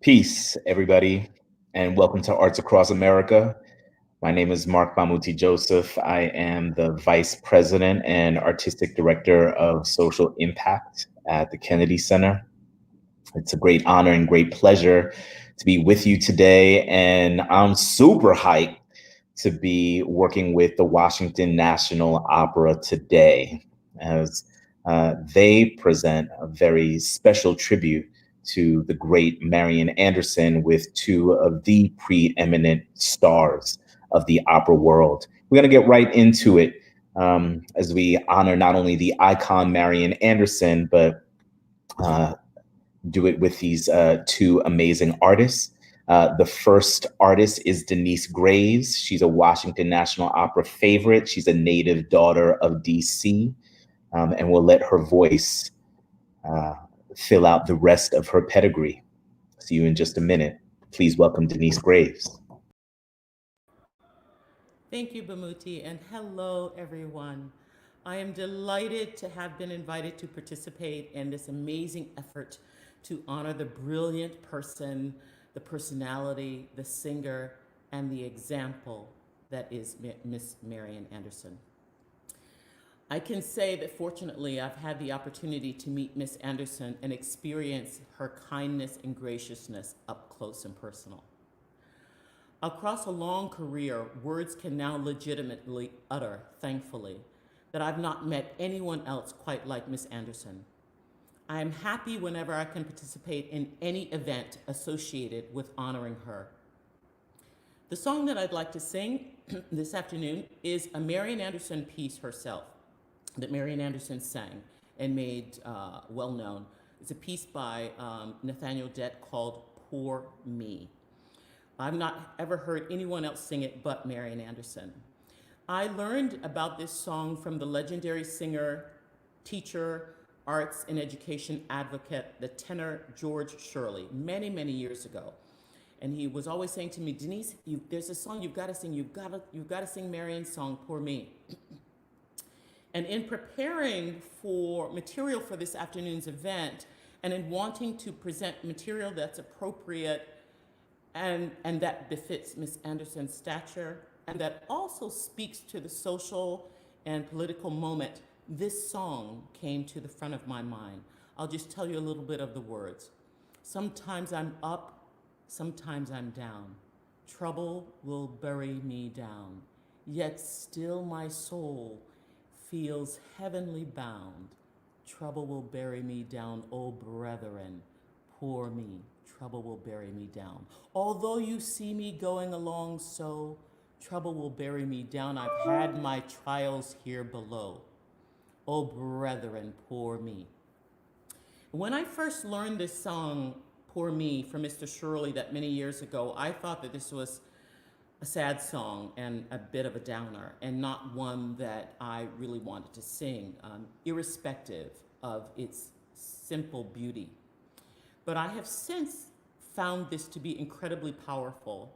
Peace, everybody, and welcome to Arts Across America. My name is Mark Bamuti Joseph. I am the Vice President and Artistic Director of Social Impact at the Kennedy Center. It's a great honor and great pleasure to be with you today, and I'm super hyped to be working with the Washington National Opera today as they present a very special tribute to the great Marian Anderson with two of the preeminent stars of the opera world. We're going to get right into it as we honor not only the icon Marian Anderson, but do it with these two amazing artists. The first artist is Denyce Graves. She's a Washington National Opera favorite. She's a native daughter of DC, and we'll let her voice fill out the rest of her pedigree. See you in just a minute. Please welcome Denyce Graves. Thank you, Bamuti, and hello, everyone. I am delighted to have been invited to participate in this amazing effort to honor the brilliant person, the personality, the singer, and the example that is Miss Marian Anderson. I can say that fortunately I've had the opportunity to meet Miss Anderson and experience her kindness and graciousness up close and personal. Across a long career, words can now legitimately utter, thankfully, that I've not met anyone else quite like Miss Anderson. I am happy whenever I can participate in any event associated with honoring her. The song that I'd like to sing this afternoon is a Marian Anderson piece herself that Marian Anderson sang and made well known. It's a piece by Nathaniel Dett called Poor Me. I've not ever heard anyone else sing it but Marian Anderson. I learned about this song from the legendary singer, teacher, arts and education advocate, the tenor George Shirley, many, many years ago. And he was always saying to me, Denyce, there's a song you've got to sing. You've got to sing Marian's song, Poor Me. And in preparing for material for this afternoon's event, and in wanting to present material that's appropriate and that befits Miss Anderson's stature, and that also speaks to the social and political moment, this song came to the front of my mind. I'll just tell you a little bit of the words. Sometimes I'm up, sometimes I'm down. Trouble will bury me down, yet still my soul feels heavenly bound. Trouble will bury me down, oh brethren, poor me. Trouble will bury me down. Although you see me going along so, trouble will bury me down. I've had my trials here below. Oh, brethren, poor me. When I first learned this song, Poor Me, from Mr. Shirley that many years ago, I thought that this was a sad song and a bit of a downer, and not one that I really wanted to sing, irrespective of its simple beauty. But I have since found this to be incredibly powerful,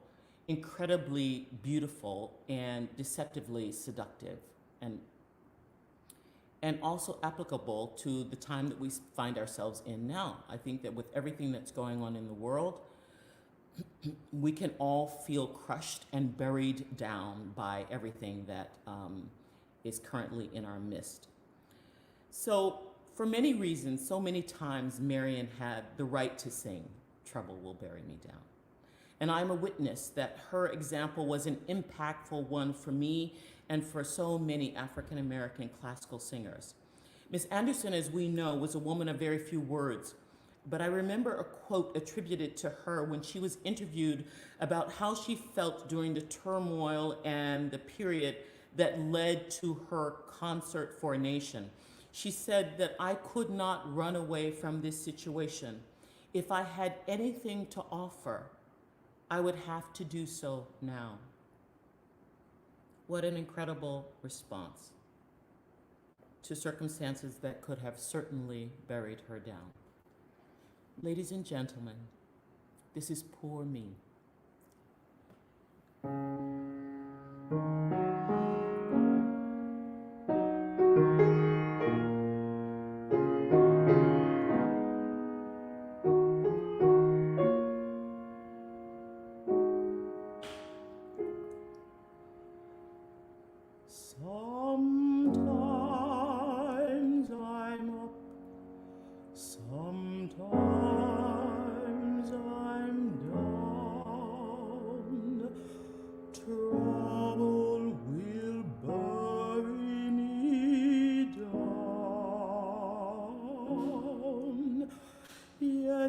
incredibly beautiful, and deceptively seductive, and also applicable to the time that we find ourselves in now. I think that with everything that's going on in the world, we can all feel crushed and buried down by everything that is currently in our midst. So for many reasons, so many times, Marian had the right to sing, Trouble Will Bury Me Down. And I'm a witness that her example was an impactful one for me and for so many African-American classical singers. Miss Anderson, as we know, was a woman of very few words, but I remember a quote attributed to her when she was interviewed about how she felt during the turmoil and the period that led to her concert for a nation. She said that I could not run away from this situation. If I had anything to offer, I would have to do so now. What an incredible response to circumstances that could have certainly buried her down. Ladies and gentlemen, this is Poor Me.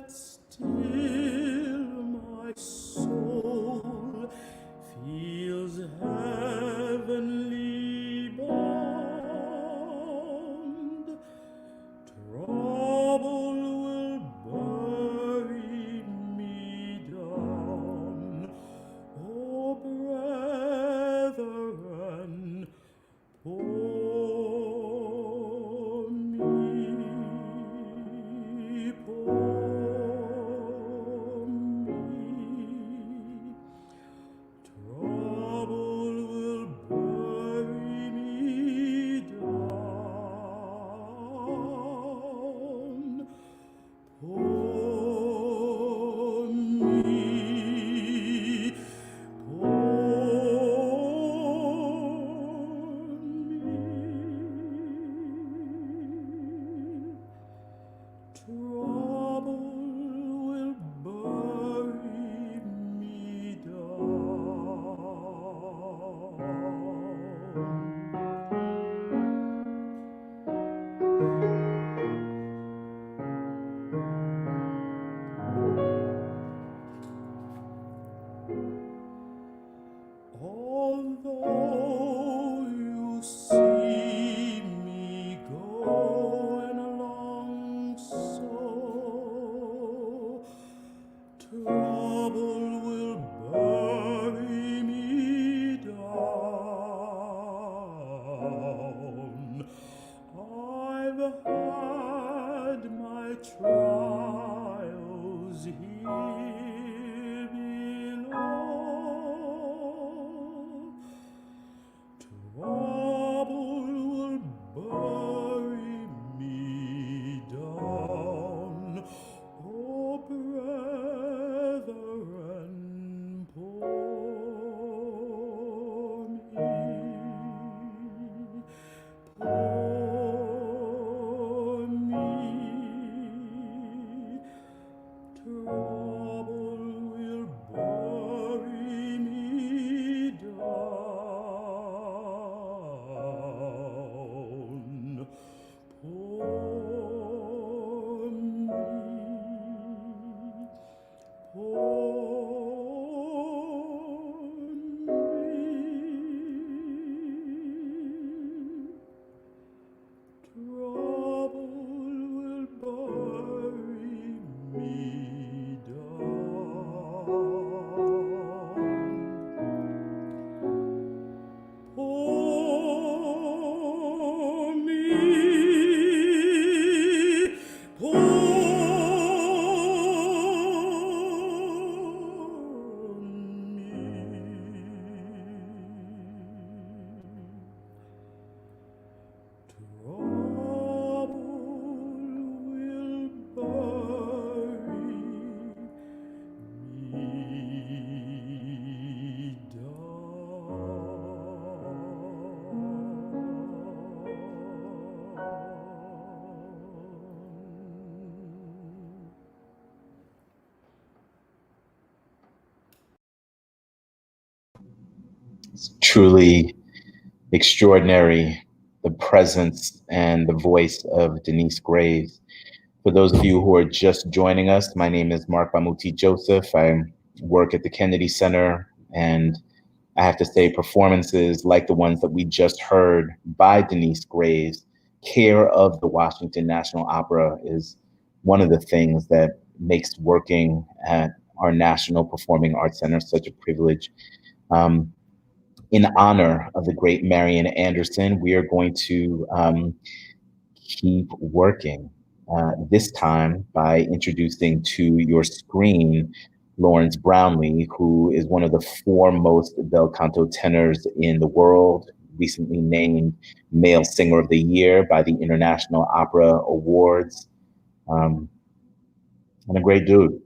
yet still my soul feels heavenly bound. Trouble will bury me down, oh brethren, poor me, poor me. Trouble will bury me down. Poor me, trouble will bury me Although you see me going along so, trouble will bury me down. I've had my trials here below. Trouble will bury me down, oh brethren, poor me, poor me. Trouble will bury me down. Poor me, trouble will bury me down. Poor me, trouble will bury me It's truly extraordinary, the presence and the voice of Denyce Graves. For those of you who are just joining us, my name is Mark Bamuti Joseph. I work at the Kennedy Center, and I have to say performances like the ones that we just heard by Denyce Graves, care of the Washington National Opera, is one of the things that makes working at our National Performing Arts Center such a privilege. In honor of the great Marian Anderson, we are going to keep working, this time by introducing to your screen Lawrence Brownlee, who is one of the foremost bel canto tenors in the world, recently named Male Singer of the Year by the International Opera Awards, and a great dude.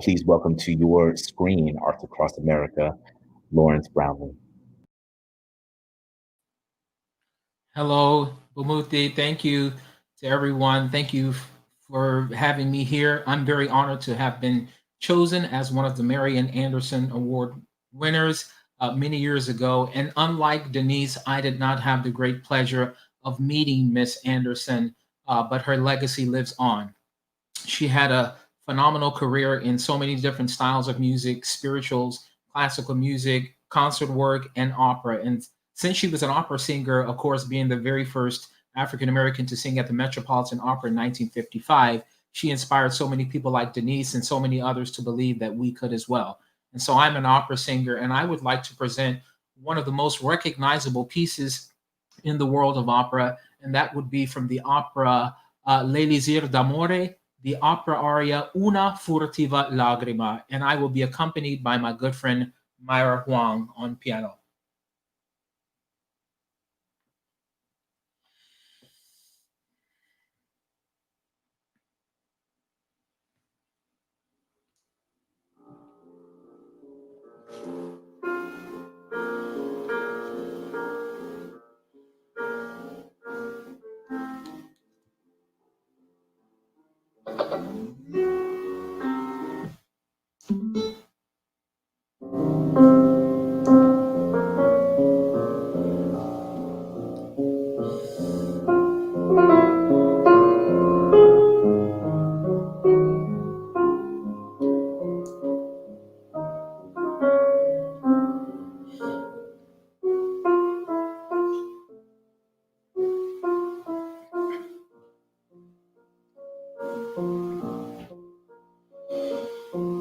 Please welcome to your screen, Arts Across America, Lawrence Brownlee. Hello, Bamuthi. Thank you to everyone. Thank you for having me here. I'm very honored to have been chosen as one of the Marian Anderson Award winners many years ago. And unlike Denyce, I did not have the great pleasure of meeting Miss Anderson, but her legacy lives on. She had a phenomenal career in so many different styles of music, spirituals, classical music, concert work, and opera. And since she was an opera singer, of course, being the very first African American to sing at the Metropolitan Opera in 1955, she inspired so many people like Denyce and so many others to believe that we could as well. And so I'm an opera singer, and I would like to present one of the most recognizable pieces in the world of opera, and that would be from the opera L'Elisir d'Amore, the opera aria Una furtiva lagrima, and I will be accompanied by my good friend Myra Huang on piano.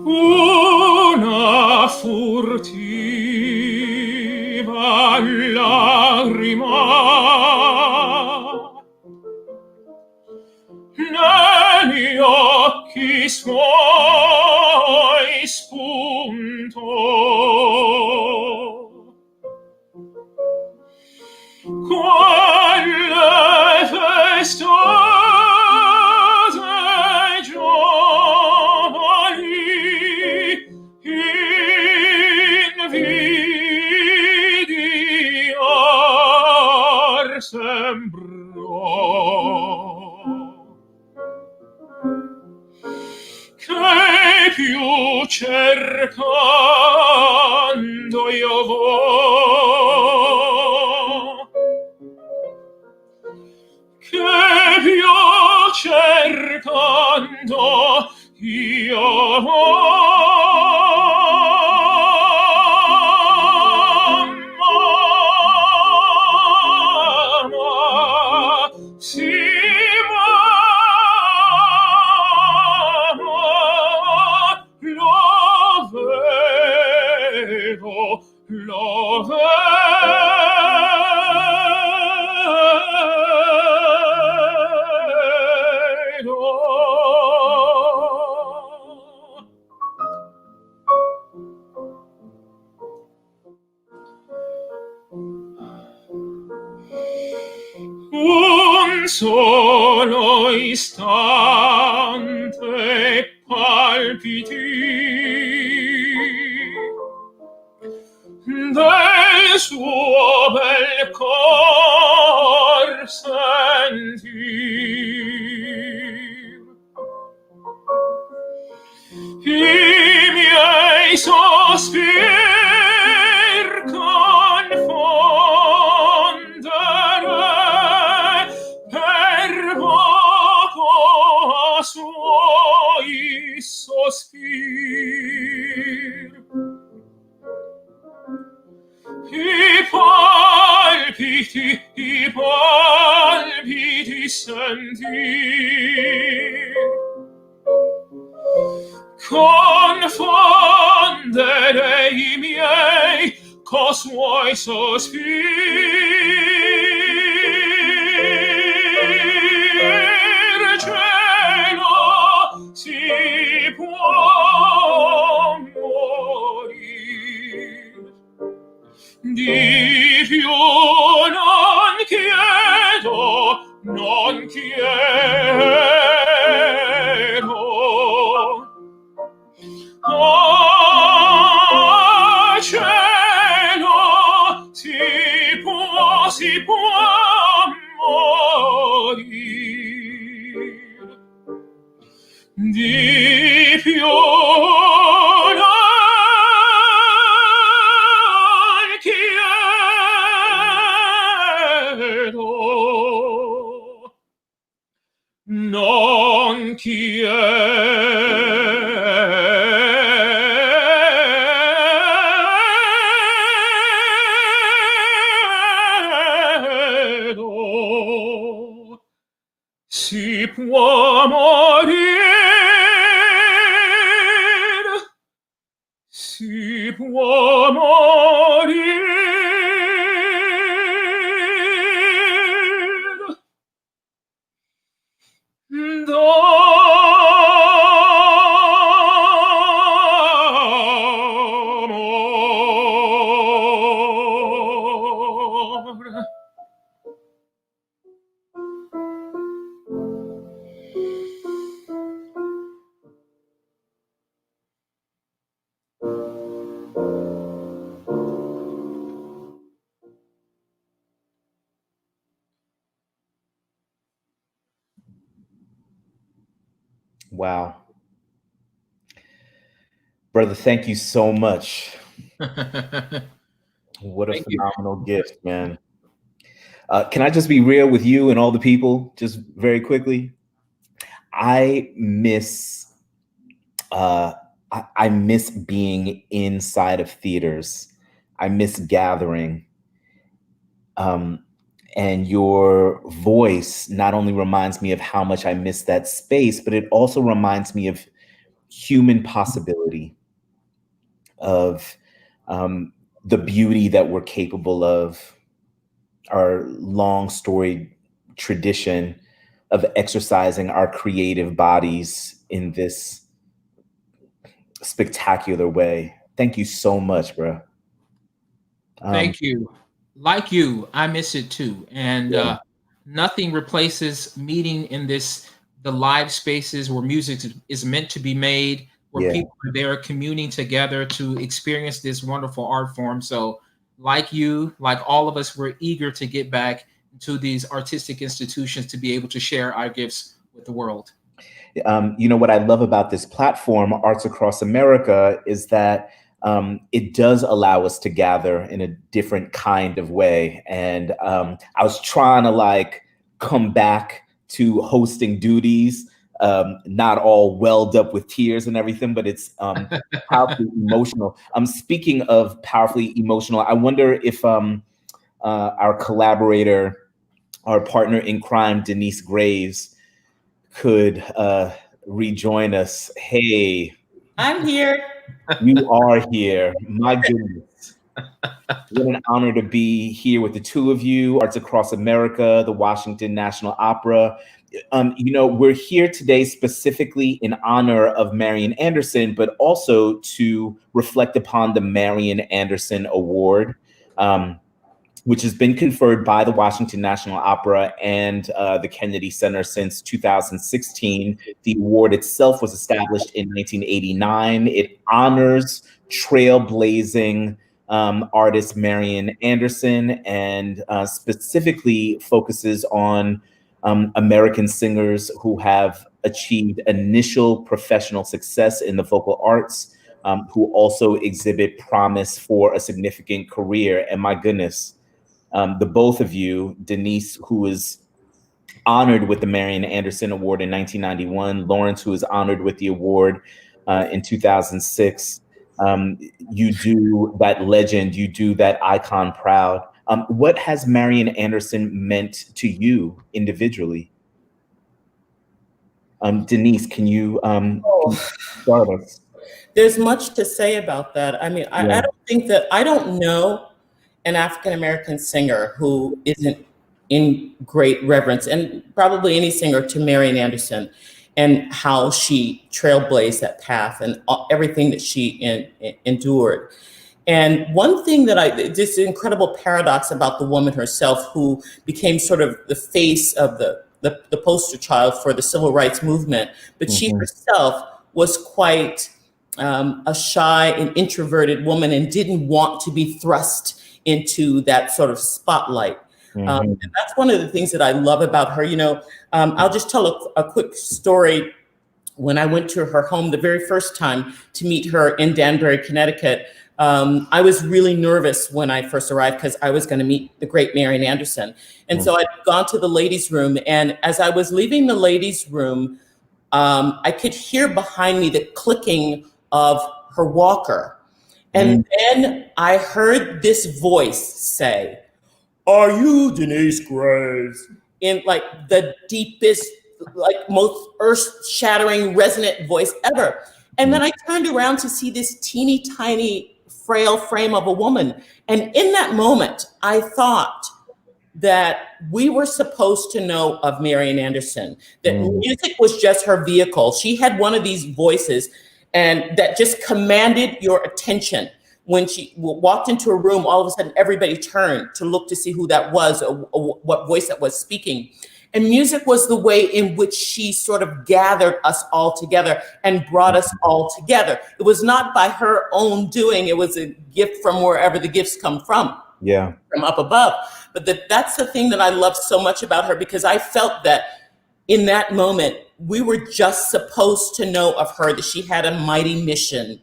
Una furtiva lagrima negli occhi suoi spunto, quelle festose giovani invidiar sembrò. Che più cercando io vo, che più cercando io ma si lo vedo. Un solo istante palpiti del suo bel cor sentir. I miei sospir confondere per poco a suoi sospir. I palpiti sentir, confondere i miei co suoi sospir. Cielo, si può morir, di più non chiedo, non chiedo. Oh, cielo, si può morir, di più non chiedo, non chiedo. Si può morir, si può morir. D'amor. Wow. Brother, thank you so much. What a phenomenal gift, man. Can I just be real with you and all the people, just very quickly? I miss I miss being inside of theaters. I miss gathering. And your voice not only reminds me of how much I miss that space, but it also reminds me of human possibility, of the beauty that we're capable of, our long storied tradition of exercising our creative bodies in this spectacular way. Thank you so much, bro. Thank you. Like you, I miss it too. And Yeah. nothing replaces meeting in the live spaces where music is meant to be made, where Yeah. people are there communing together to experience this wonderful art form. So like you, like all of us, we're eager to get back to these artistic institutions to be able to share our gifts with the world. You know, what I love about this platform, Arts Across America, is that it does allow us to gather in a different kind of way. And I was trying to like come back to hosting duties, not all welled up with tears and everything, but it's powerfully emotional. Speaking of powerfully emotional, I wonder if our collaborator, our partner in crime, Denyce Graves, could rejoin us. Hey. I'm here. You are here. My goodness. What an honor to be here with the two of you, Arts Across America, the Washington National Opera. You know, we're here today specifically in honor of Marian Anderson, but also to reflect upon the Marian Anderson Award, which has been conferred by the Washington National Opera and the Kennedy Center since 2016. The award itself was established in 1989. It honors trailblazing artist Marian Anderson and specifically focuses on American singers who have achieved initial professional success in the vocal arts, who also exhibit promise for a significant career. And my goodness, the both of you, Denyce, who was honored with the Marian Anderson Award in 1991, Lawrence, who was honored with the award in 2006. You do that legend, you do that icon proud. What has Marian Anderson meant to you individually? Denyce, can you start us? There's much to say about that. I mean, I don't think that, I don't know an African-American singer who isn't in great reverence, and probably any singer, to Marian Anderson and how she trailblazed that path and everything that she endured. And one thing that this incredible paradox about the woman herself, who became sort of the face of the poster child for the civil rights movement, but she herself was quite a shy and introverted woman and didn't want to be thrust into that sort of spotlight. And that's one of the things that I love about her. You know, I'll just tell a quick story. When I went to her home the very first time to meet her in Danbury, Connecticut, I was really nervous when I first arrived because I was going to meet the great Marian Anderson. And so I'd gone to the ladies' room, and as I was leaving the ladies' room, I could hear behind me the clicking of her walker. And then I heard this voice say, "Are you Denyce Graves?" In like the deepest, like most earth-shattering, resonant voice ever. And then I turned around to see this teeny tiny, frail frame of a woman. And in that moment, I thought that we were supposed to know of Marian Anderson, that music was just her vehicle. She had one of these voices and that just commanded your attention. When she walked into a room, all of a sudden everybody turned to look to see who that was or what voice that was speaking. And music was the way in which she sort of gathered us all together and brought us all together. It was not by her own doing. It was a gift from wherever the gifts come from. Yeah. From up above. But that's the thing that I love so much about her, because I felt that in that moment, we were just supposed to know of her, that she had a mighty mission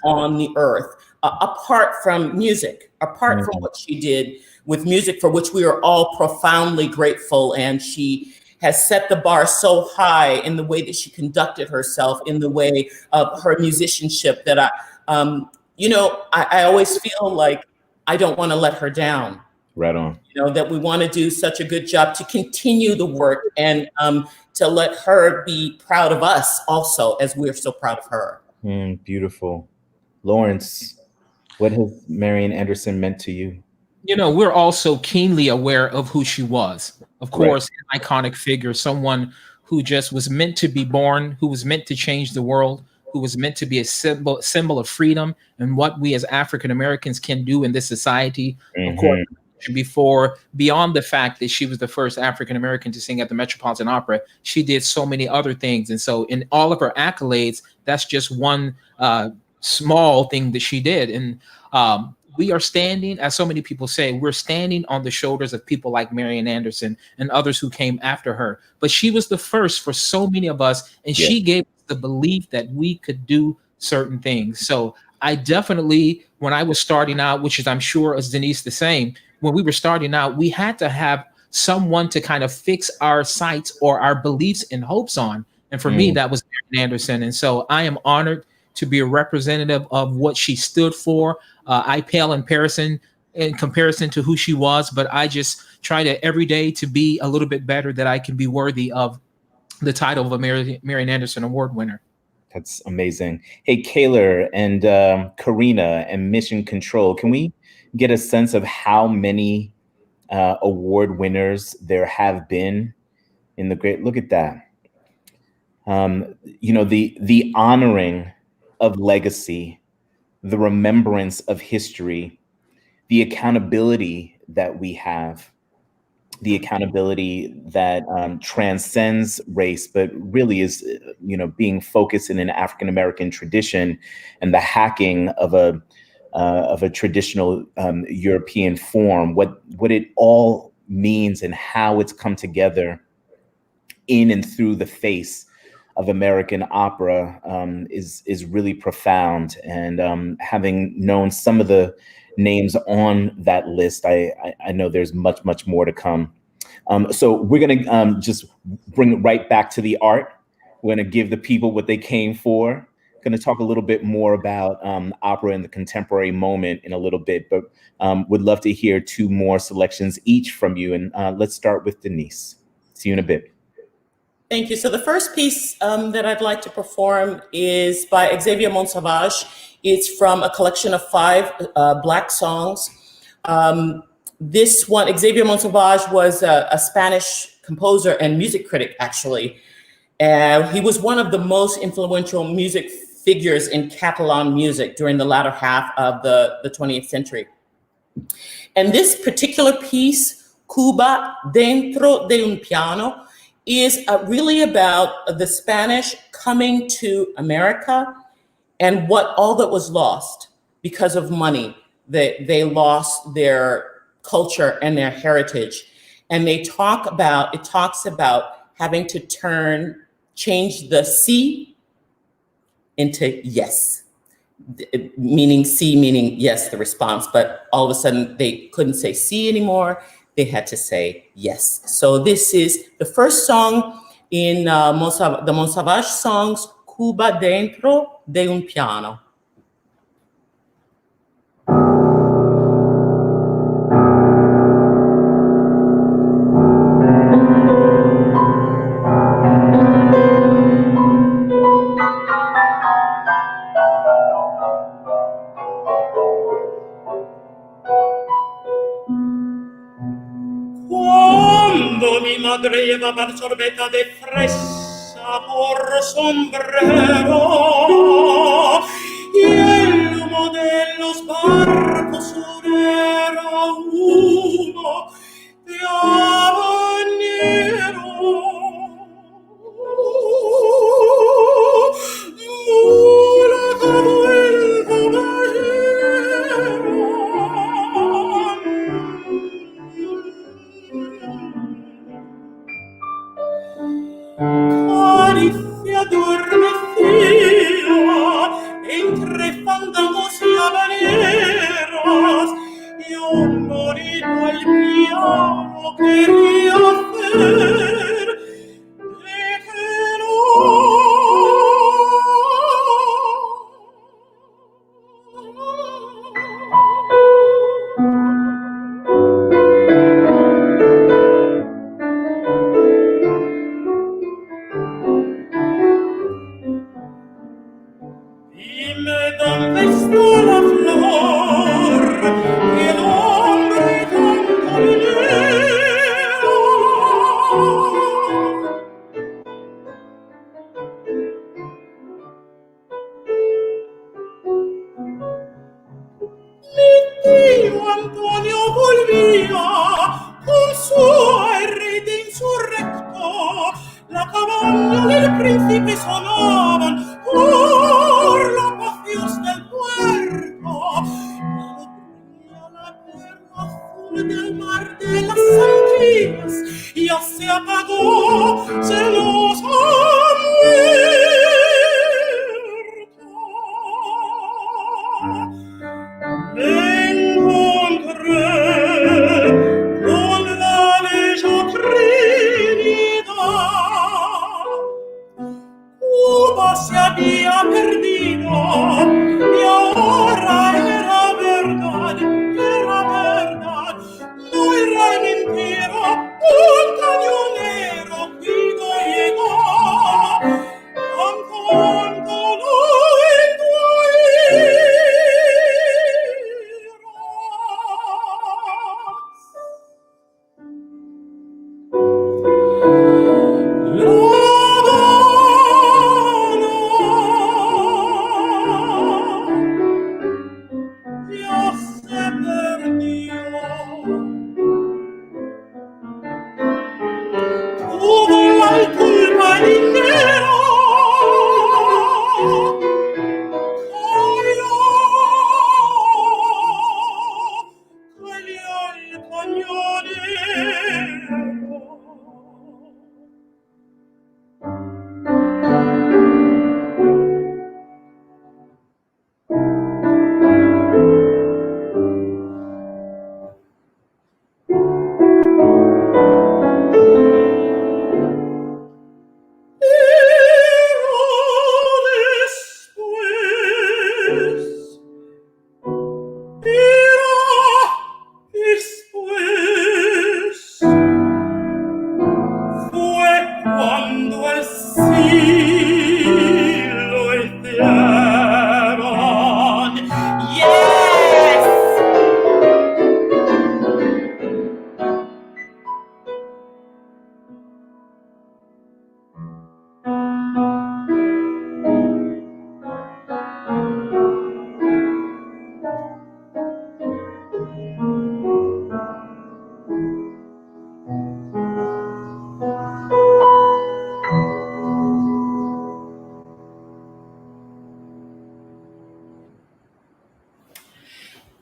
on the earth, apart from music, apart from what she did with music, for which we are all profoundly grateful. And she has set the bar so high in the way that she conducted herself, in the way of her musicianship, that I always feel like I don't want to let her down. Right on. You know, that we want to do such a good job to continue the work and to let her be proud of us also, as we're so proud of her. Beautiful. Lawrence, what has Marian Anderson meant to you? You know, we're also keenly aware of who she was. Of course, an iconic figure, someone who just was meant to be born, who was meant to change the world, who was meant to be a symbol of freedom and what we as African Americans can do in this society. Of course, before, beyond the fact that she was the first African American to sing at the Metropolitan Opera, she did so many other things. And so in all of her accolades, that's just one small thing that she did. And we are standing, as so many people say, we're standing on the shoulders of people like Marian Anderson and others who came after her. But she was the first for so many of us, and she gave us the belief that we could do certain things. So I definitely, when I was starting out, which is I'm sure as Denyce the same, when we were starting out, we had to have someone to kind of fix our sights or our beliefs and hopes on. And for me, that was Marian Anderson. And so I am honored to be a representative of what she stood for. I pale in comparison to who she was, but I just try to every day to be a little bit better, that I can be worthy of the title of a Marian Anderson Award winner. That's amazing. Hey, Kaylor and Karina and Mission Control, can we get a sense of how many award winners there have been in the great? Look at that. You know, the honoring of legacy, the remembrance of history, the accountability that we have, the accountability that transcends race, but really is, you know, being focused in an African American tradition, and the hacking of a traditional European form. What it all means and how it's come together in and through the face of American opera is really profound. And having known some of the names on that list, I know there's much more to come. So we're gonna just bring it right back to the art. We're gonna give the people what they came for. Gonna talk a little bit more about opera in the contemporary moment in a little bit, but would love to hear two more selections each from you. And let's start with Denyce. See you in a bit. Thank you. So the first piece that I'd like to perform is by Xavier Monsalvage. It's from a collection of 5 Black songs. This one, Xavier Monsalvage was a Spanish composer and music critic, actually. He was one of the most influential music figures in Catalan music during the latter half of the 20th century. And this particular piece, Cuba, Dentro de un Piano, is really about the Spanish coming to America and what all that was lost because of money. They lost their culture and their heritage. And it talks about having to change the sí into yes, meaning sí, meaning yes, the response. But all of a sudden they couldn't say sí anymore. They had to say yes. So this is the first song in the Monsavage songs Cuba Dentro de un Piano. Cuando mi madre llevaba sorbeta de fresa por sombrero y el humo de los barcos era humo de habanero. Caricia adormecida entre fandangos y habaneras, yo bonito al piano quería hacer de que no. Dime dónde está la flor que el hombre tanto venera. Mi tío Antonio volvía con su aire insurrecto, la cabaña del príncipe sonaban por la pacios del puerto, la perla azul del mar de las Antillas ya se apagó, se nos ha muerto. Me encontré con la bella Trinidad. Cuba se había perdido y ahora era verdad, no era mentira. Un cañonero cuido llegó, cantando lo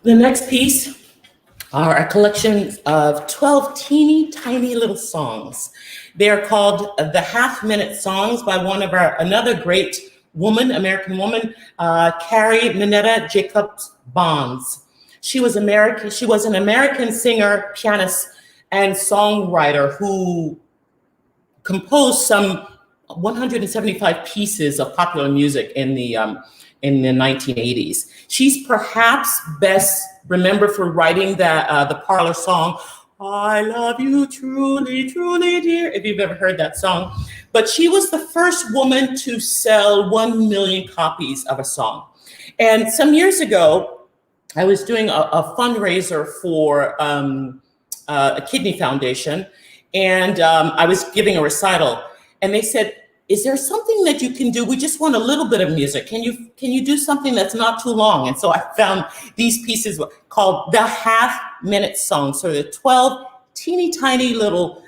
The next piece are a collection of 12 teeny tiny little songs. They are called the Half-Minute Songs by another great woman, American woman, Carrie Minetta Jacobs Bonds. She was an American singer, pianist, and songwriter who composed some 175 pieces of popular music in the 1980s. She's perhaps best remembered for writing that the parlor song, "I love you truly, truly, dear," if you've ever heard that song. But she was the first woman to sell 1 million copies of a song. And some years ago, I was doing a fundraiser for a kidney foundation, and I was giving a recital, and they said, "Is there something that you can do? We just want a little bit of music. Can you do something that's not too long?" And so I found these pieces called the half-minute song. So the 12 teeny tiny little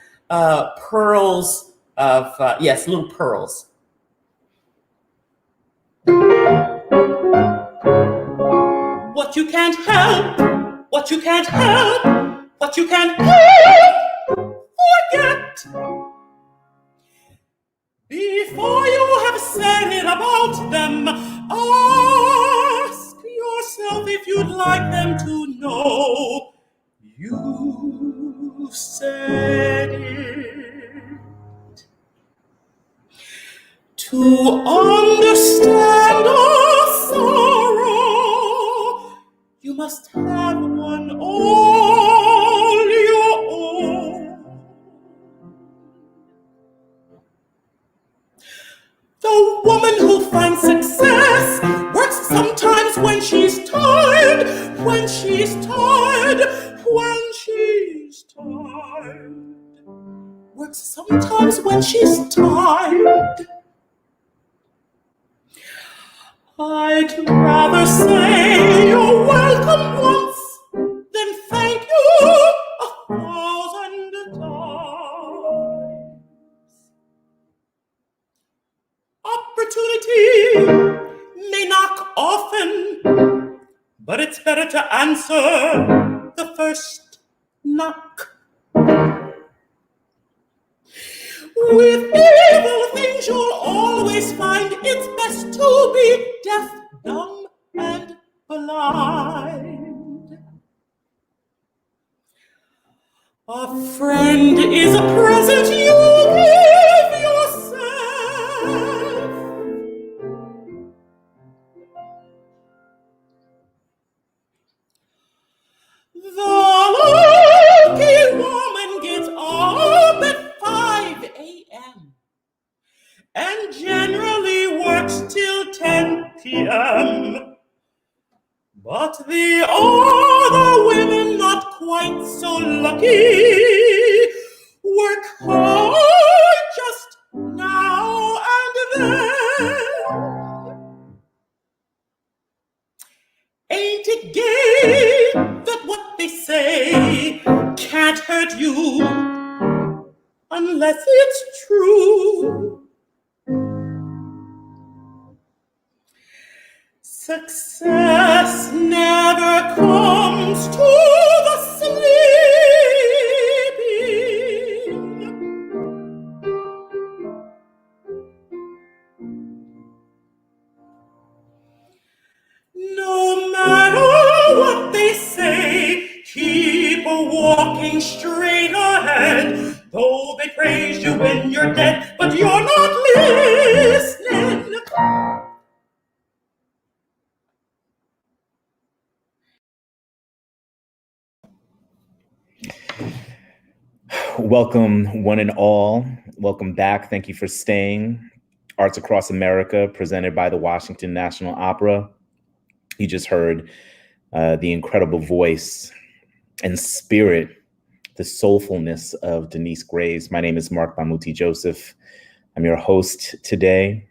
pearls of, yes, little pearls. What you can't help, what you can't help, what you can't help, forget. Before you have said it about them, ask yourself if you'd like them to know you said it. To understand our sorrow, you must have one all your own. The woman who finds success works sometimes when she's tired, when she's tired, when she's tired. Works sometimes when she's tired. I'd rather say you're welcome once than thank you 1,000 times. Opportunity may knock often, but it's better to answer the first knock. With evil things you'll always find it's best to be deaf, dumb, and blind. A friend is a present you give yourself. The lucky woman gets up at 5 a.m. and generally works till 10 p.m. But the other women, not quite so lucky, work hard just now and then. Ain't it gay that what they say can't hurt you unless it's true? Success never comes to the sleeping. No matter what they say, keep walking straight ahead. Though they praise you when you're dead, but you're not listening. Welcome, one and all. Welcome back. Thank you for staying. Arts Across America, presented by the Washington National Opera. You just heard the incredible voice and spirit, the soulfulness of Denyce Graves. My name is Mark Bamuti Joseph. I'm your host today.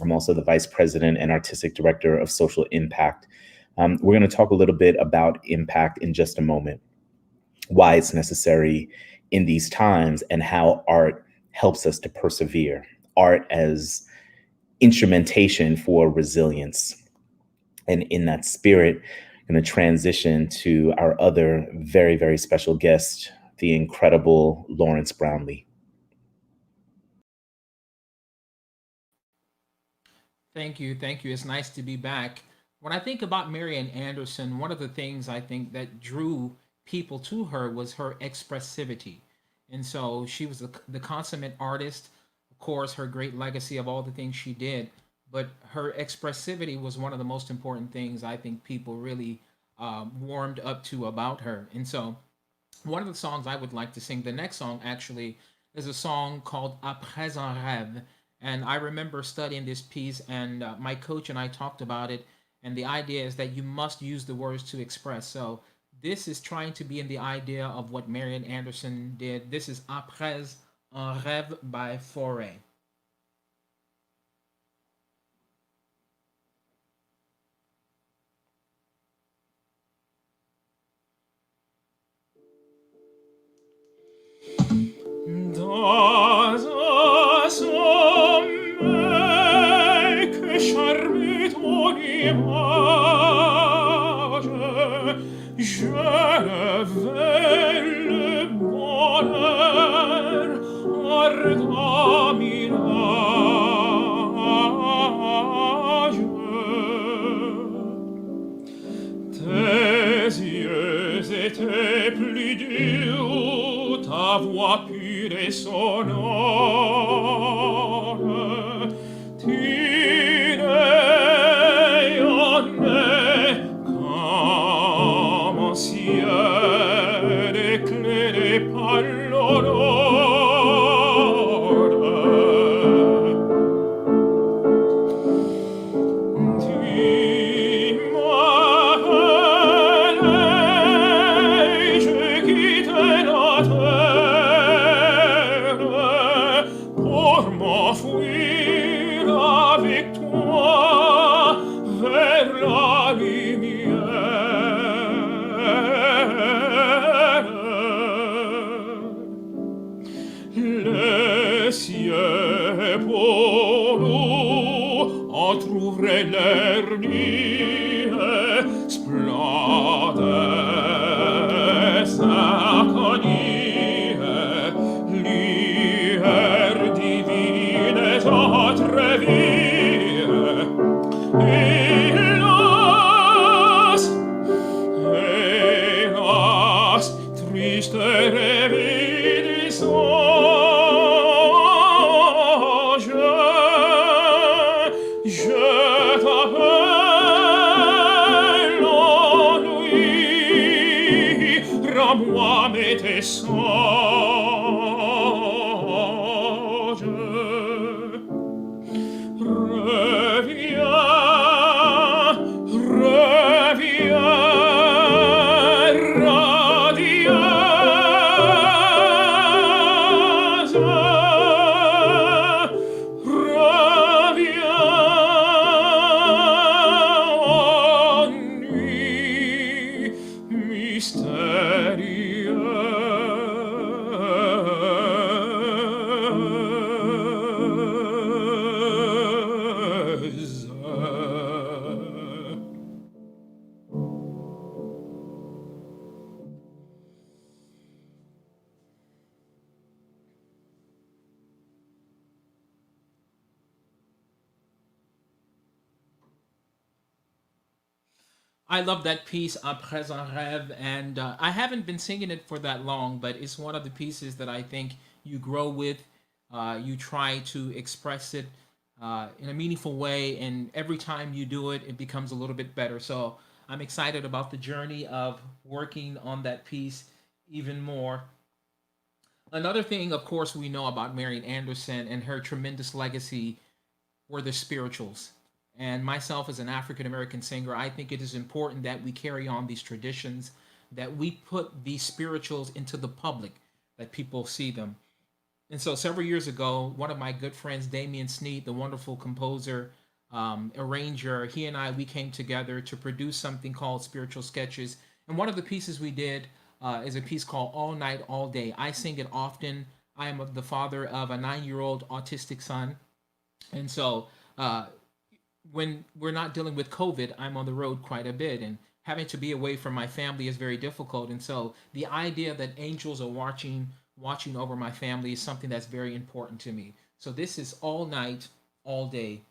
I'm also the Vice President and Artistic Director of Social Impact. We're going to talk a little bit about impact in just a moment, why it's necessary in these times, and how art helps us to persevere. Art as instrumentation for resilience. And in that spirit, I'm going to transition to our other very, very special guest, the incredible Lawrence Brownlee. Thank you. Thank you. It's nice to be back. When I think about Marian Anderson, one of the things I think that drew people to her was her expressivity. And so she was the consummate artist. Of course, her great legacy of all the things she did, but her expressivity was one of the most important things I think people really warmed up to about her. And so, one of the songs I would like to sing, the next song actually, is a song called Apris un reve. And I remember studying this piece, and my coach and I talked about it. And the idea is that you must use the words to express. So this is trying to be in the idea of what Marian Anderson did. This is Apres un rêve by Foray. Dans un sommeil que charmait ton image, je rêvais le bonheur ardent mirage. Tes yeux étaient plus doux, ta voix pure et sonore. Tu rayonnais comme un ciel éclairé par l'aurore. Je quitte la terre pour m'enfuir avec toi vers la lumière. Le ciel pour nous entr'ouvrait l'air nuit, splendeur inconnu, lueur divine et autre vie. Hélas, hélas, triste rêve du songe, je t'appelle en nuit, rends-moi tes songes. Reviens, reviens, radieuse. Reviens en nuit mystérieuse. I love that piece, Après un rêve, and I haven't been singing it for that long, but it's one of the pieces that I think you grow with. You try to express it in a meaningful way, and every time you do it, it becomes a little bit better. So I'm excited about the journey of working on that piece even more. Another thing, of course, we know about Marian Anderson and her tremendous legacy were the spirituals. And myself, as an African American singer, I think it is important that we carry on these traditions, that we put these spirituals into the public, that people see them. And so several years ago, one of my good friends, Damian Sneed, the wonderful composer, arranger, he and I, we came together to produce something called Spiritual Sketches. And one of the pieces we did is a piece called All Night, All Day. I sing it often. I am the father of a 9-year old autistic son. And so when we're not dealing with COVID, I'm on the road quite a bit. And having to be away from my family is very difficult. And so the idea that angels are watching over my family is something that's very important to me. So this is All Night, All Day.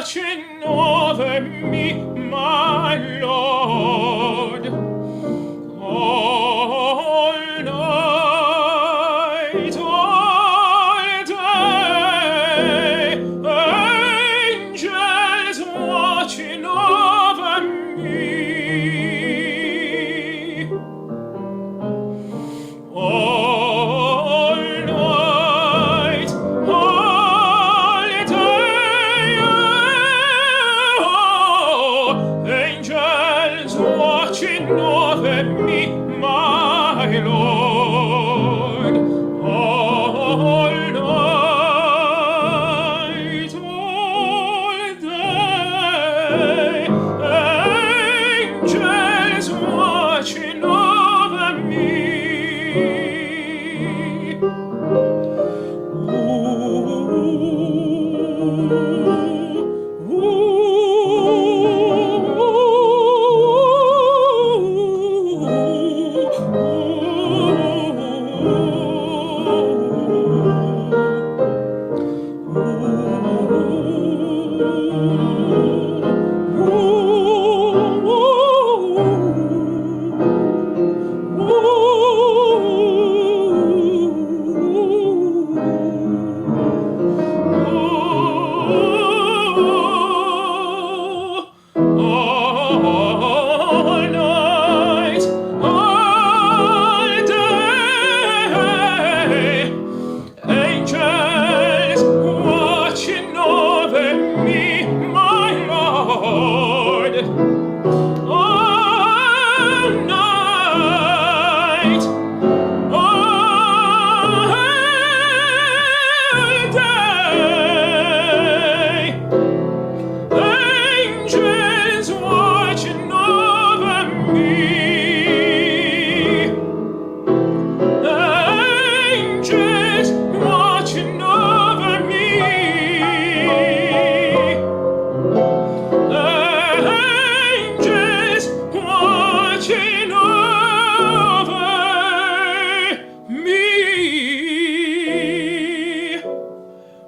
watching over me, my Lord, all night, all day, angels watching over me. All night, all day, angels watching over me, my Lord. All night, all day, angels watching over me. All night, all day, angels watching over me, my Lord. All night, all day, angels watching over me. Angels watching over me. Angels watching over me.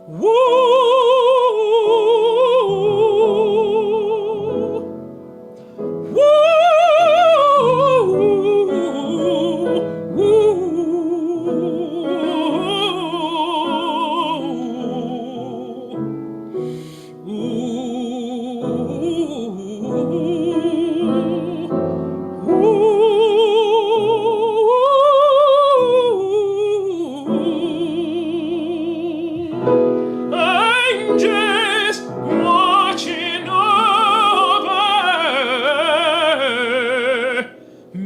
Woo! Angels watching over me.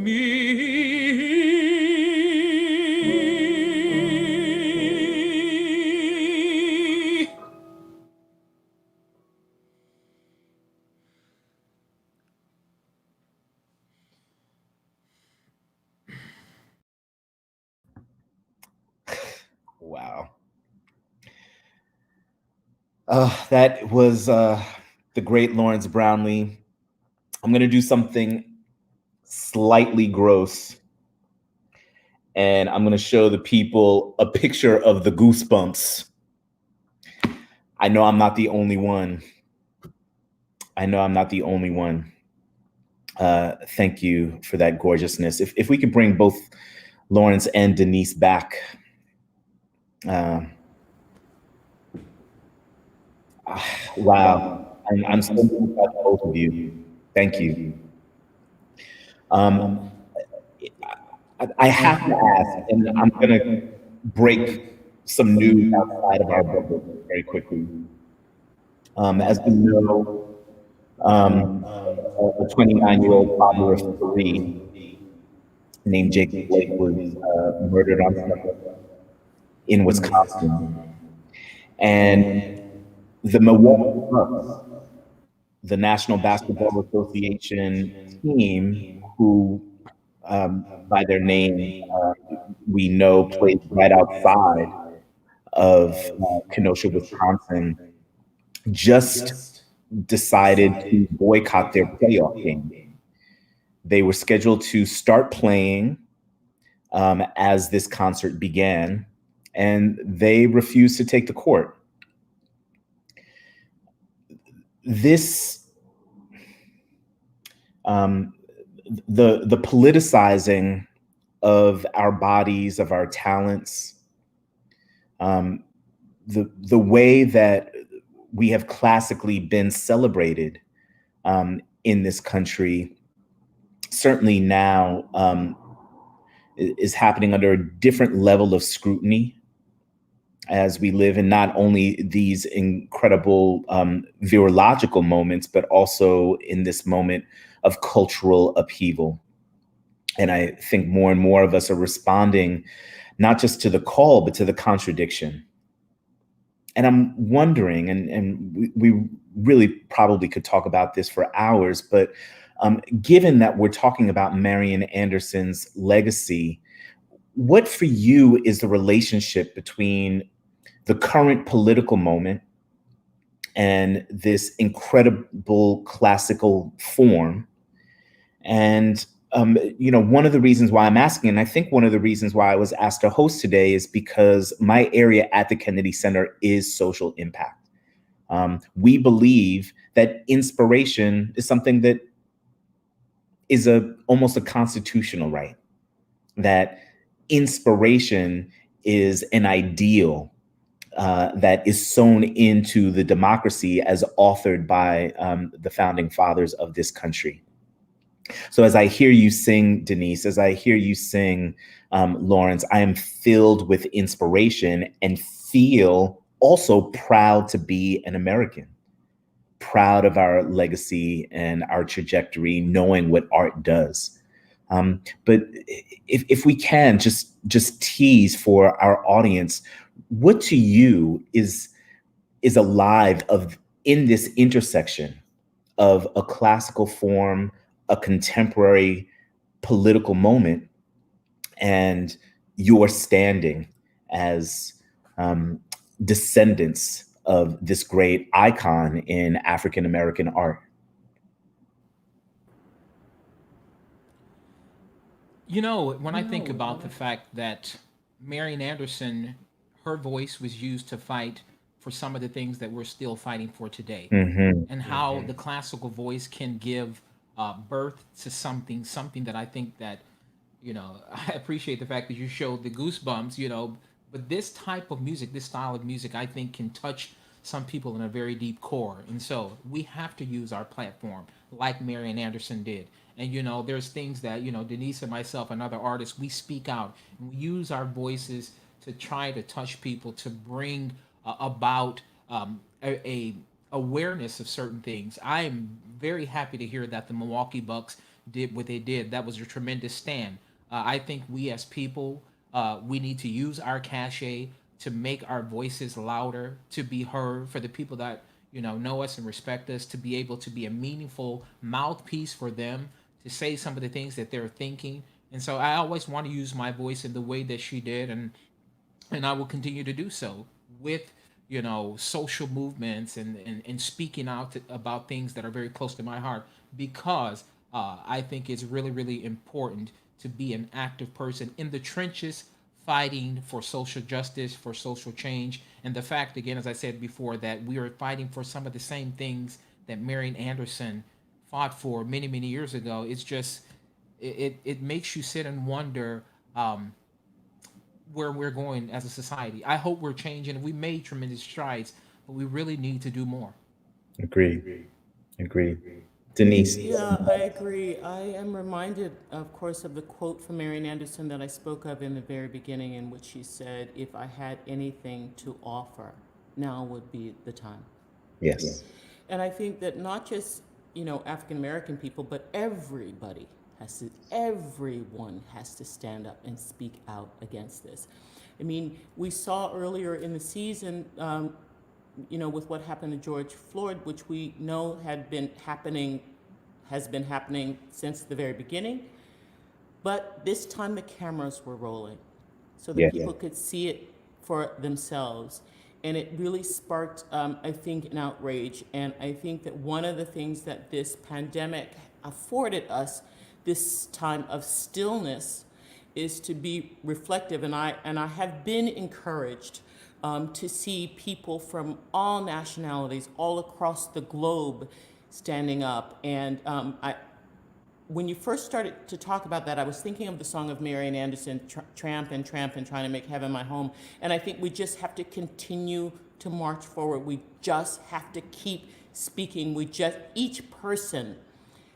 Wow. That was the great Lawrence Brownlee. I'm going to do something slightly gross, and I'm going to show the people a picture of the goosebumps. I know I'm not the only one. I know I'm not the only one. Thank you for that gorgeousness. If we could bring both Lawrence and Denyce back. Wow. I'm so moved by both of you. Thank you. I have to ask, and I'm going to break some news outside of our bubble very quickly. As we know, a 29-year-old father of three named Jacob Blake was murdered on Sunday in Wisconsin. And the Milwaukee Bucks, the National Basketball Association team, who by their name we know plays right outside of Kenosha, Wisconsin, just decided to boycott their playoff game. They were scheduled to start playing as this concert began, and they refused to take the court. this the politicizing of our bodies, of our talents, the way that we have classically been celebrated in this country, certainly now is happening under a different level of scrutiny as we live in not only these incredible virological moments, but also in this moment of cultural upheaval. And I think more and more of us are responding not just to the call, but to the contradiction. And I'm wondering, and we really probably could talk about this for hours, but given that we're talking about Marian Anderson's legacy, what for you is the relationship between the current political moment and this incredible classical form? And one of the reasons why I'm asking, and I think one of the reasons why I was asked to host today, is because my area at the Kennedy Center is social impact. We believe that inspiration is something that is almost a constitutional right, that inspiration is an ideal that is sewn into the democracy as authored by the founding fathers of this country. So as I hear you sing, Denyce, as I hear you sing, Lawrence, I am filled with inspiration and feel also proud to be an American, proud of our legacy and our trajectory, knowing what art does. But if we can just tease for our audience, what to you is alive in this intersection of a classical form, a contemporary political moment, and your standing as descendants of this great icon in African American art? When I think about the fact that Marian Anderson, her voice was used to fight for some of the things that we're still fighting for today, and how the classical voice can give birth to something that I think that, I appreciate the fact that you showed the goosebumps, but this type of music, this style of music, I think can touch some people in a very deep core. And so we have to use our platform like Marian Anderson did. And there's things that Denyce and myself and other artists, we speak out and we use our voices to try to touch people, to bring about a awareness of certain things. I am very happy to hear that the Milwaukee Bucks did what they did. That was a tremendous stand. I think we as people, we need to use our cachet to make our voices louder, to be heard, for the people that know us and respect us, to be able to be a meaningful mouthpiece for them, to say some of the things that they're thinking. And so I always want to use my voice in the way that she did, and I will continue to do so with social movements and speaking out about things that are very close to my heart, because I think it's really, really important to be an active person in the trenches, fighting for social justice, for social change. And the fact, again, as I said before, that we are fighting for some of the same things that Marian Anderson fought for many, many years ago. It's just, it makes you sit and wonder where we're going as a society. I hope we're changing. We made tremendous strides, but we really need to do more. Agree. Denyce. Yeah, I agree. I am reminded, of course, of the quote from Marian Anderson that I spoke of in the very beginning, in which she said, "If I had anything to offer, now would be the time." Yes. And I think that not just, African American people, but everyone has to stand up and speak out against this. I mean, we saw earlier in the season, with what happened to George Floyd, which we know has been happening since the very beginning. But this time the cameras were rolling, so that people could see it for themselves. And it really sparked, I think, an outrage. And I think that one of the things that this pandemic afforded us, this time of stillness, is to be reflective. And I have been encouraged to see people from all nationalities, all across the globe, standing up. And when you first started to talk about that, I was thinking of the song of Marian Anderson, Tramp and Tramp and Trying to Make Heaven My Home. And I think we just have to continue to march forward. We just have to keep speaking. Each person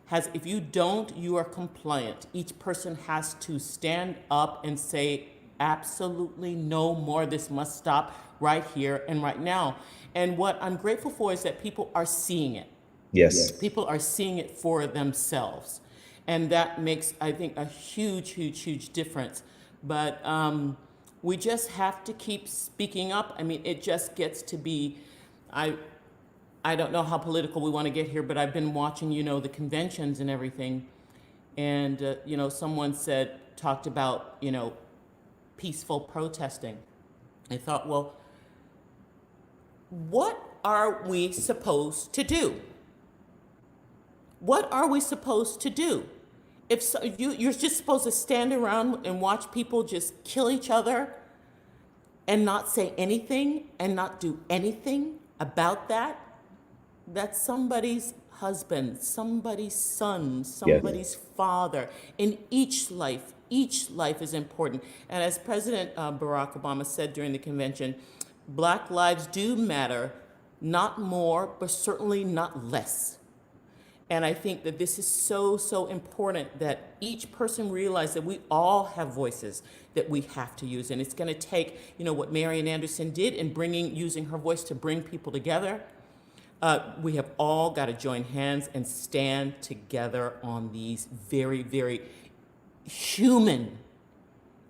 has, if you don't, you are compliant. Each person has to stand up and say, absolutely no more. This must stop right here and right now. And what I'm grateful for is that people are seeing it. Yes. People are seeing it for themselves. And that makes, I think, a huge, huge, huge difference. But we just have to keep speaking up. I mean, it just gets to be, I don't know how political we want to get here, but I've been watching, the conventions and everything. And, someone talked about, peaceful protesting. I thought, well, what are we supposed to do? What are we supposed to do? If so, you're just supposed to stand around and watch people just kill each other and not say anything and not do anything about that, that's somebody's husband, somebody's son, somebody's father. In each life is important. And as President Barack Obama said during the convention, Black lives do matter, not more, but certainly not less. And I think that this is so, so important that each person realize that we all have voices that we have to use. And it's going to take, what Marian Anderson did in using her voice to bring people together. We have all got to join hands and stand together on these very, very human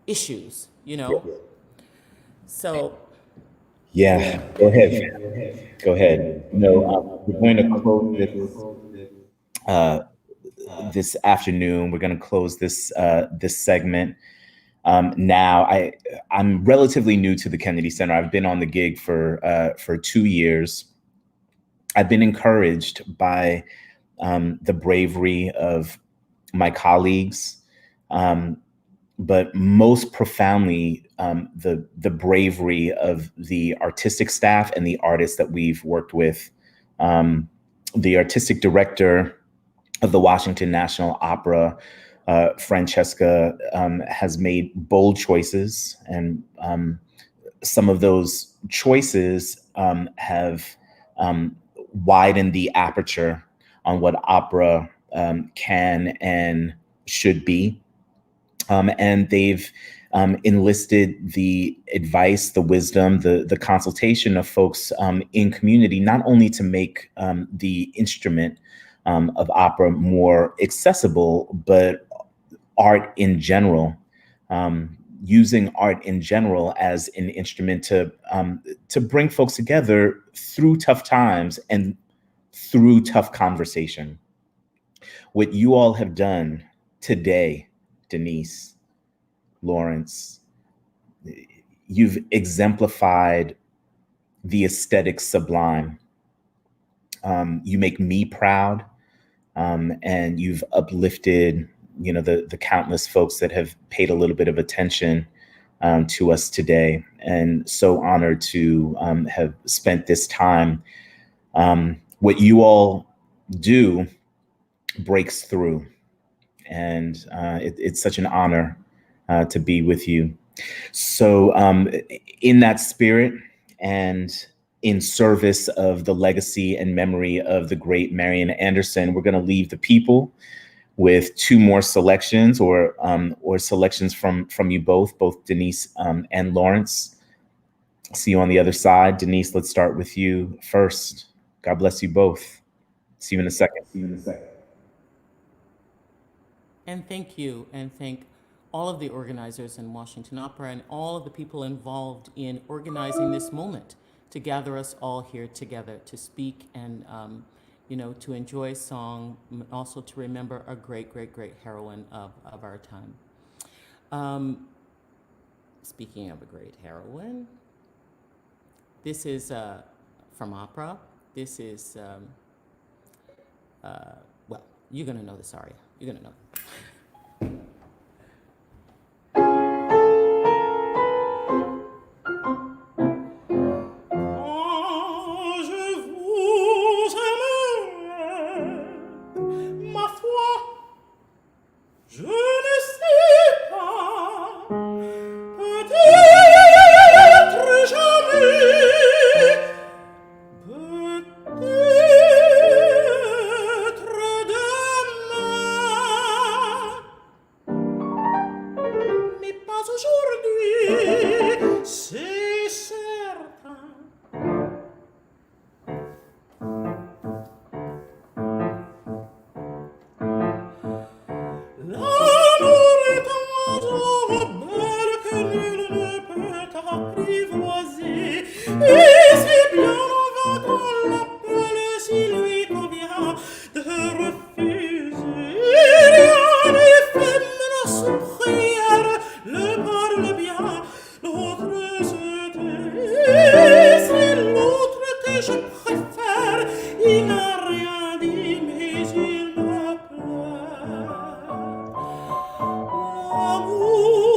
issues, So. Yeah, go ahead. Go ahead. We're going to close this afternoon. We're going to close this segment. Now, I'm relatively new to the Kennedy Center. I've been on the gig for 2 years. I've been encouraged by the bravery of my colleagues, but most profoundly, the bravery of the artistic staff and the artists that we've worked with. The artistic director of the Washington National Opera, Francesca, has made bold choices, and some of those choices have widened the aperture on what opera can and should be. And they've enlisted the advice, the wisdom, the consultation of folks in community, not only to make the instrument of opera more accessible, but art in general, using art in general as an instrument to bring folks together through tough times and through tough conversation. What you all have done today, Denyce, Lawrence, you've exemplified the aesthetic sublime. You make me proud, and you've uplifted, the countless folks that have paid a little bit of attention to us today. And so honored to have spent this time. What you all do breaks through, and it's such an honor to be with you. So in that spirit and in service of the legacy and memory of the great Marian Anderson, we're going to leave the people with 2 more selections or selections from you both Denyce and Lawrence. See you on the other side. Denyce, let's start with you first. God bless you both. See you in a second. And thank you, and thank all of the organizers in Washington Opera and all of the people involved in organizing this moment to gather us all here together to speak and, to enjoy song, also to remember a great, great, great heroine of our time. Speaking of a great heroine, this is from opera. This is, well, you're going to know this aria. You're going to know. Je ne sais pas, peut-être jamais, peut-être demain, mais pas aujourd'hui, c'est certain. L'amour est un oiseau rebelle que nul ne peut apprivoiser, et c'est bien en vain qu'on l'appelle s'il lui convient de refuser. Rien n'éphémère sous prière, le parle bien, l'autre se tait. C'est l'autre que je préfère, il n'a rien dit, mais il me plaît. L'amour,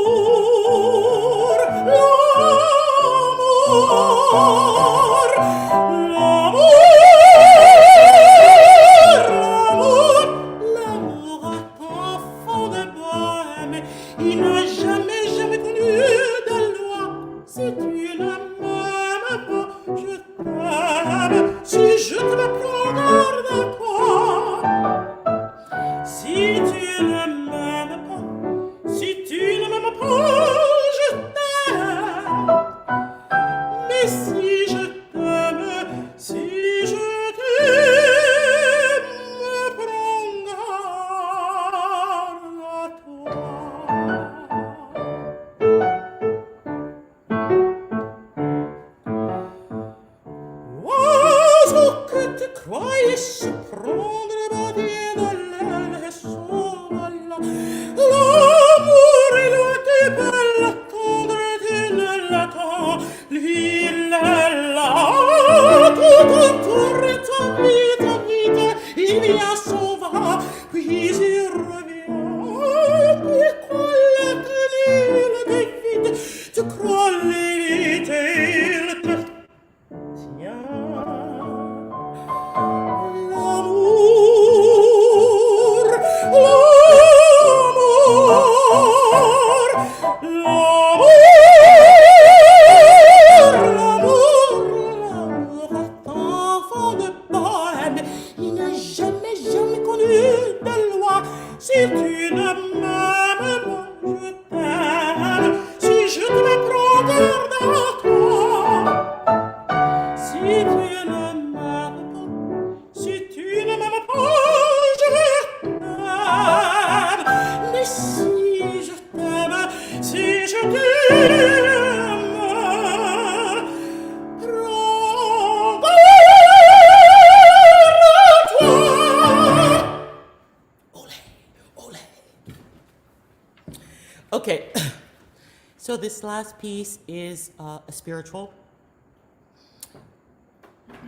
l'amour attend fond de bohème, il n'a jamais connu de loi. Si tu ne m'aimes pas, je t'aime. Si je te me prends garde à toi. Si tu ne m'aimes pas, si tu ne m'aimes pas, je t'aime. Mais si je t'aime, si je t'aime, me prends garde à toi. L'oiseau que tu croyais se prendre bâtir de l'aile et s'envola. L'amour est loin, tu peux l'attendre, tu ne l'attends. Lui, il est là, tout autour de toi, vite, il vient, s'en va, puis il revient. Tu crois l'éternel d'évite, tu crois l'éviter, il te tient. L'amour, attend fond de bohème, il n'a jamais connu de loi. Si tu ne m'aimes pas, je t'aime. Si je te me prends garde à toi. Si tu ne m'aimes pas, si tu ne m'aimes pas, je t'aime. Mais si je t'aime, si je t'aime, prends garde à toi. Olé, olé. Okay, so this last piece is a spiritual.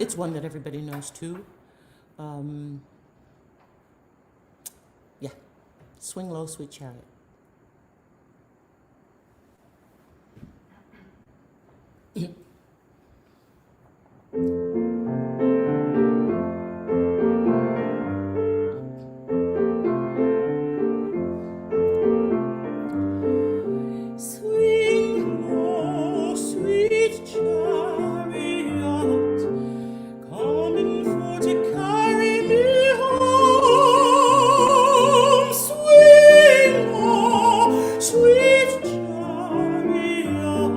It's one that everybody knows too. Yeah, Swing Low, Sweet Chariot. Swing low, sweet chariot, coming for to carry me home. Swing low, sweet chariot,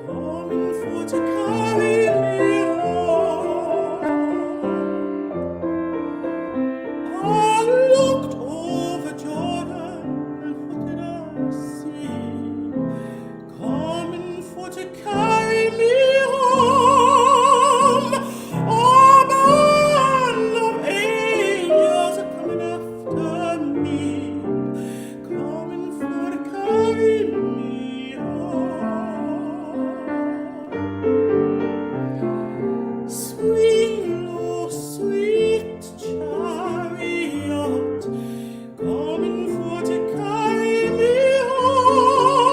coming for to carry me home. I looked over Jordan, and what did I see? Coming for to carry me home. A band of angels are coming after me, coming for to carry me home. Swing low, sweet chariot, coming for to carry me home.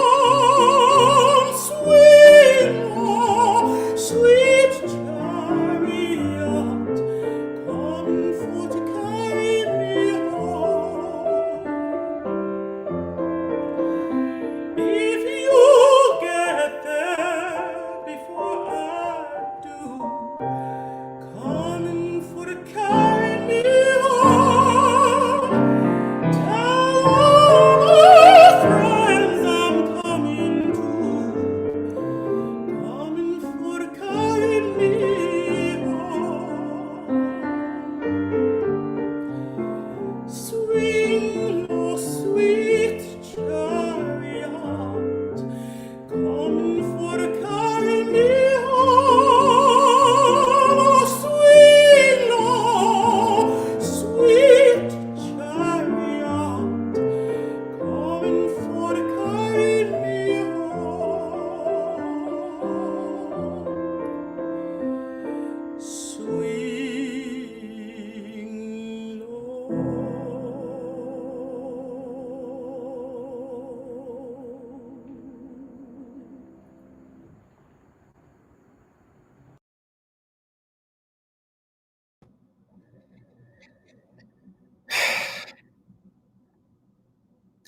Swing low, sweet chariot, coming for to carry me home.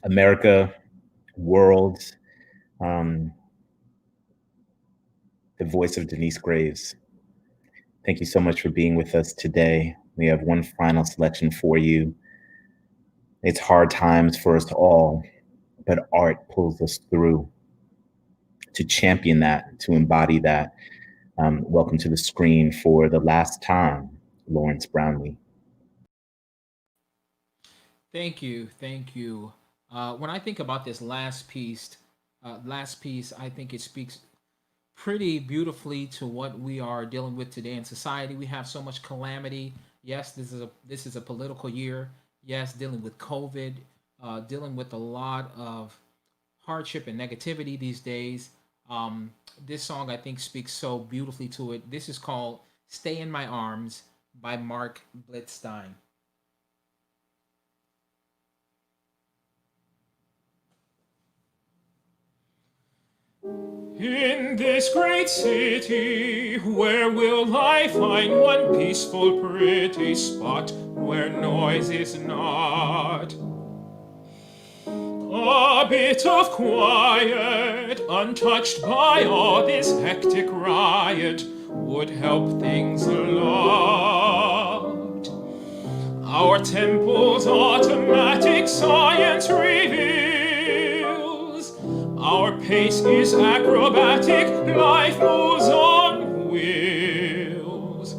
America, world, um, the voice of Denyce Graves. Thank you so much for being with us today. We have one final selection for you. It's hard times for us all, but art pulls us through. To champion that, to embody that, welcome to the screen for the last time, Lawrence Brownlee. Thank you, thank you. When I think about this last piece, I think it speaks pretty beautifully to what we are dealing with today in society. We have so much calamity. Yes, this is a political year. Yes, dealing with COVID, dealing with a lot of hardship and negativity these days. This song I think speaks so beautifully to it. This is called "Stay in My Arms" by Mark Blitzstein. In this great city, where will I find one peaceful, pretty spot where noise is not? A bit of quiet, untouched by all this hectic riot, would help things a lot. Our temple's automatic science reveals our pace is acrobatic, life moves on wheels.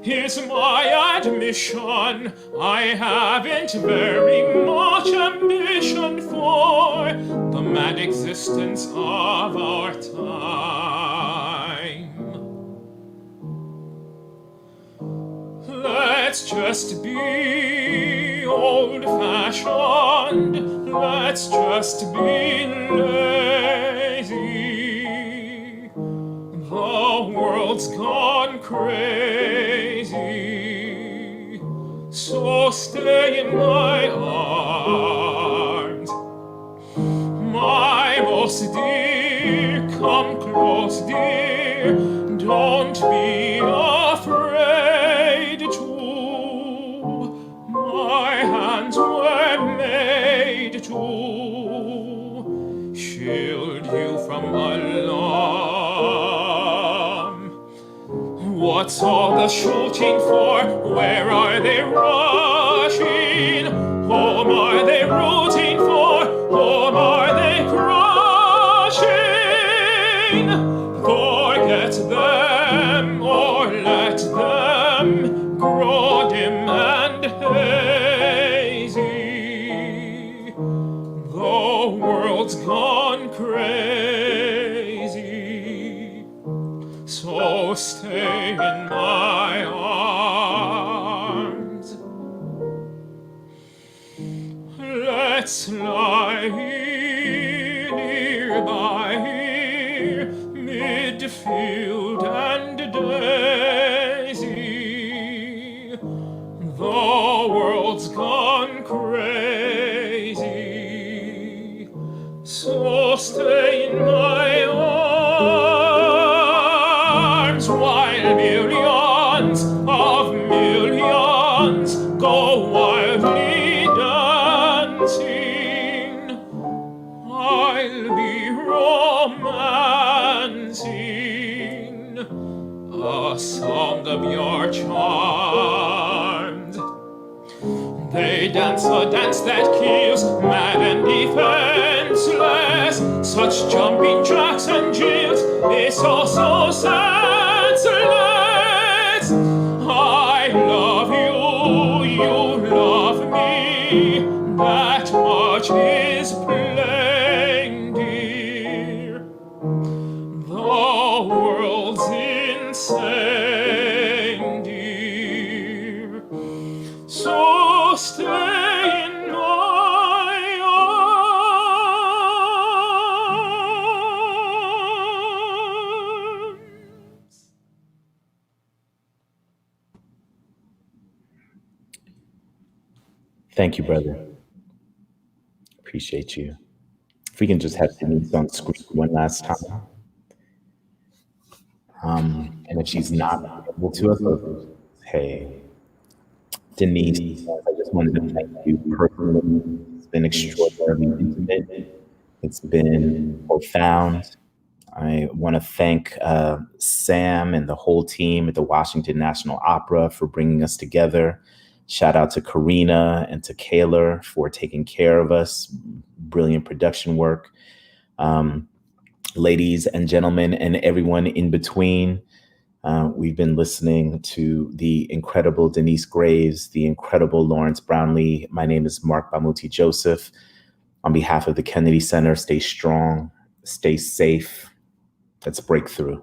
Here's my admission, I haven't very much ambition for the mad existence of our time. Let's just be old-fashioned, let's just be lazy. The world's gone crazy, so stay in my arms. My most dear, come close, dear, don't be afraid to. My hands were made to shield you from alarm. What's all the shooting for? Where are they rushing? Whom are they rooting for? Whom are they crushing? Forget them or let them grow dim and hazy. The world's gone crazy, so stay in my arms. Let's lie nearby here, midfield and daisy. The world's gone crazy, so stay in my arms while millions of millions go wildly dancing. I'll be romancing a song of your charms. They dance a dance that kills, mad and defenseless. Such jumping jacks and jills, it's all so senseless. I love you, you love me, that much is plain, dear. The world's insane, dear. So stay in my arms. Thank you, brother. Appreciate you. If we can just have Denyce on screen one last time. And if she's not able to us, hey, Denyce, I just wanted to thank you personally, been extraordinarily intimate. It's been profound. I want to thank Sam and the whole team at the Washington National Opera for bringing us together. Shout out to Karina and to Kaylor for taking care of us. Brilliant production work. Ladies and gentlemen, and everyone in between, we've been listening to the incredible Denyce Graves, the incredible Lawrence Brownlee. My name is Mark Bamuti Joseph. On behalf of the Kennedy Center, stay strong, stay safe. Let's break through.